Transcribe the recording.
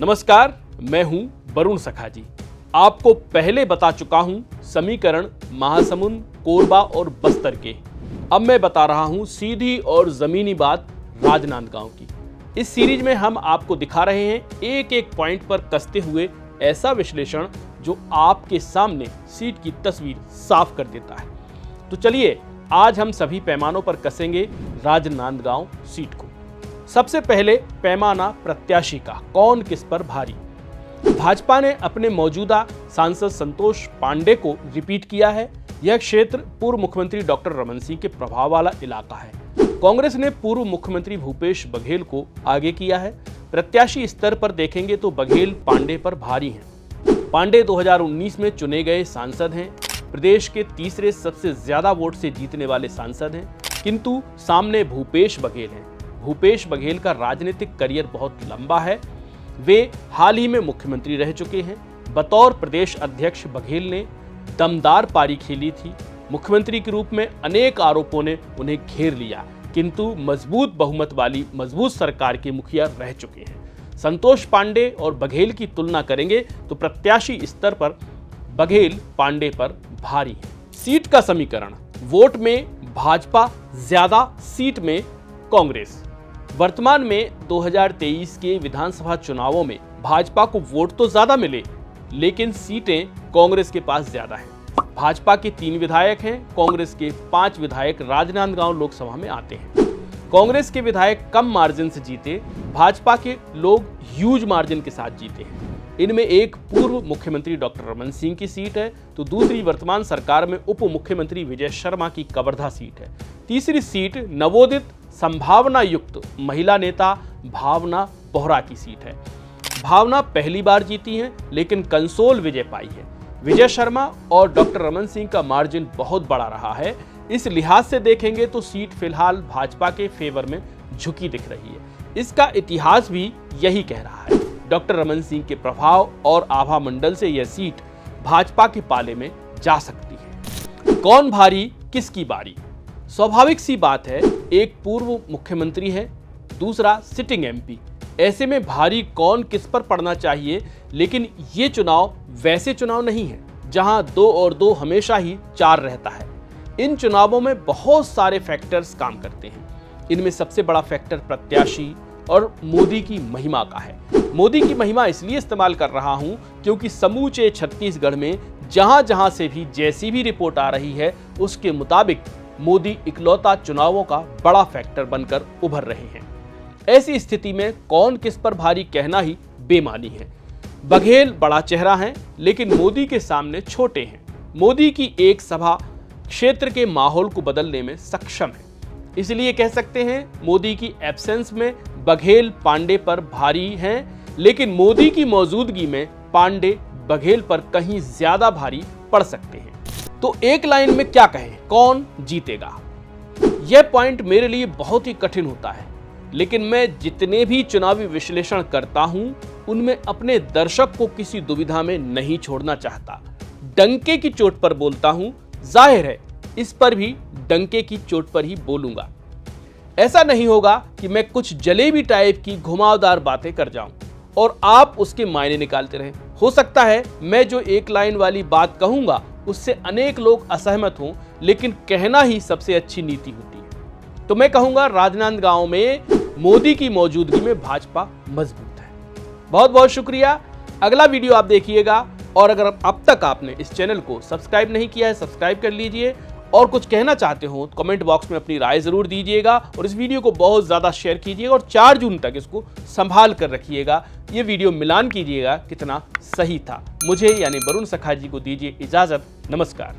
नमस्कार, मैं हूं वरुण सखाजी। आपको पहले बता चुका हूं समीकरण महासमुंद, कोरबा और बस्तर के। अब मैं बता रहा हूं सीधी और जमीनी बात राजनांदगांव की। इस सीरीज में हम आपको दिखा रहे हैं एक एक पॉइंट पर कसते हुए ऐसा विश्लेषण जो आपके सामने सीट की तस्वीर साफ कर देता है। तो चलिए आज हम सभी पैमानों पर कसेंगे राजनांदगांव सीट को। सबसे पहले पैमाना प्रत्याशी का, कौन किस पर भारी। भाजपा ने अपने मौजूदा सांसद संतोष पांडे को रिपीट किया है। यह क्षेत्र पूर्व मुख्यमंत्री डॉक्टर रमन सिंह के प्रभाव वाला इलाका है। कांग्रेस ने पूर्व मुख्यमंत्री भूपेश बघेल को आगे किया है। प्रत्याशी स्तर पर देखेंगे तो बघेल पांडे पर भारी हैं। पांडे 2019 में चुने गए सांसद हैं। प्रदेश के तीसरे सबसे ज्यादा वोट से जीतने वाले सांसद हैं, किंतु सामने भूपेश बघेल हैं। भूपेश बघेल का राजनीतिक करियर बहुत लंबा है। वे हाल ही में मुख्यमंत्री रह चुके हैं। बतौर प्रदेश अध्यक्ष बघेल ने दमदार पारी खेली थी। मुख्यमंत्री के रूप में अनेक आरोपों ने उन्हें घेर लिया, किंतु मजबूत बहुमत वाली मजबूत सरकार के मुखिया रह चुके हैं। संतोष पांडे और बघेल की तुलना करेंगे तो प्रत्याशी स्तर पर बघेल पांडे पर भारी है। सीट का समीकरण, वोट में भाजपा ज्यादा, सीट में कांग्रेस। वर्तमान में 2023 के विधानसभा चुनावों में भाजपा को वोट तो ज्यादा मिले, लेकिन सीटें कांग्रेस के पास ज्यादा हैं। भाजपा के 3 विधायक हैं, कांग्रेस के 5 विधायक राजनांदगांव लोकसभा में आते हैं। कांग्रेस के विधायक कम मार्जिन से जीते, भाजपा के लोग ह्यूज मार्जिन के साथ जीते हैं। इनमें एक पूर्व मुख्यमंत्री डॉक्टर रमन सिंह की सीट है, तो दूसरी वर्तमान सरकार में उप मुख्यमंत्री विजय शर्मा की कवर्धा सीट है। तीसरी सीट नवोदित संभावना युक्त महिला नेता भावना बोहरा की सीट है। भावना पहली बार जीती हैं, लेकिन कंसोल विजय पाई है। विजय शर्मा और डॉक्टर रमन सिंह का मार्जिन बहुत बड़ा रहा है। इस लिहाज से देखेंगे तो सीट फिलहाल भाजपा के फेवर में झुकी दिख रही है। इसका इतिहास भी यही कह रहा है। डॉक्टर रमन सिंह के प्रभाव और आभा मंडल से यह सीट भाजपा के पाले में जा सकती है। कौन भारी, किसकी बारी। स्वाभाविक सी बात है, एक पूर्व मुख्यमंत्री है, दूसरा सिटिंग एमपी। ऐसे में भारी कौन किस पर पड़ना चाहिए, लेकिन ये चुनाव वैसे चुनाव नहीं है जहां 2 और 2 हमेशा ही 4 रहता है। इन चुनावों में बहुत सारे फैक्टर्स काम करते हैं। इनमें सबसे बड़ा फैक्टर प्रत्याशी और मोदी की महिमा का है। मोदी की महिमा इसलिए इस्तेमाल कर रहा हूं क्योंकि समूचे छत्तीसगढ़ में जहां जहां से भी जैसी भी रिपोर्ट आ रही है, उसके मुताबिक मोदी इकलौता चुनावों का बड़ा फैक्टर बनकर उभर रहे हैं। ऐसी स्थिति में कौन किस पर भारी कहना ही बेमानी है। बघेल बड़ा चेहरा है, लेकिन मोदी के सामने छोटे हैं। मोदी की एक सभा क्षेत्र के माहौल को बदलने में सक्षम है। इसलिए कह सकते हैं मोदी की एब्सेंस में बघेल पांडे पर भारी हैं, लेकिन मोदी की मौजूदगी में पांडे बघेल पर कहीं ज्यादा भारी पड़ सकते हैं। तो एक लाइन में क्या कहें, कौन जीतेगा। यह पॉइंट मेरे लिए बहुत ही कठिन होता है, लेकिन मैं जितने भी चुनावी विश्लेषण करता हूं, उनमें अपने दर्शक को किसी दुविधा में नहीं छोड़ना चाहता। डंके की चोट पर बोलता हूं, जाहिर है इस पर भी डंके की चोट पर ही बोलूंगा। ऐसा नहीं होगा कि मैं कुछ जलेबी टाइप की घुमावदार बातें कर जाऊं और आप उसके मायने निकालते रहें। हो सकता है मैं जो एक लाइन वाली बात कहूंगा उससे अनेक लोग असहमत हों, लेकिन कहना ही सबसे अच्छी नीति होती है। तो मैं कहूंगा राजनांदगांव में मोदी की मौजूदगी में भाजपा मजबूत है। बहुत बहुत शुक्रिया। अगला वीडियो आप देखिएगा, और अगर अब तक आपने इस चैनल को सब्सक्राइब नहीं किया है, सब्सक्राइब कर लीजिए। और कुछ कहना चाहते हो तो कमेंट बॉक्स में अपनी राय जरूर दीजिएगा, और इस वीडियो को बहुत ज्यादा शेयर कीजिएगा और 4 जून तक इसको संभाल कर रखिएगा। ये वीडियो मिलान कीजिएगा कितना सही था। मुझे यानी वरुण सखाजी को दीजिए इजाजत। नमस्कार।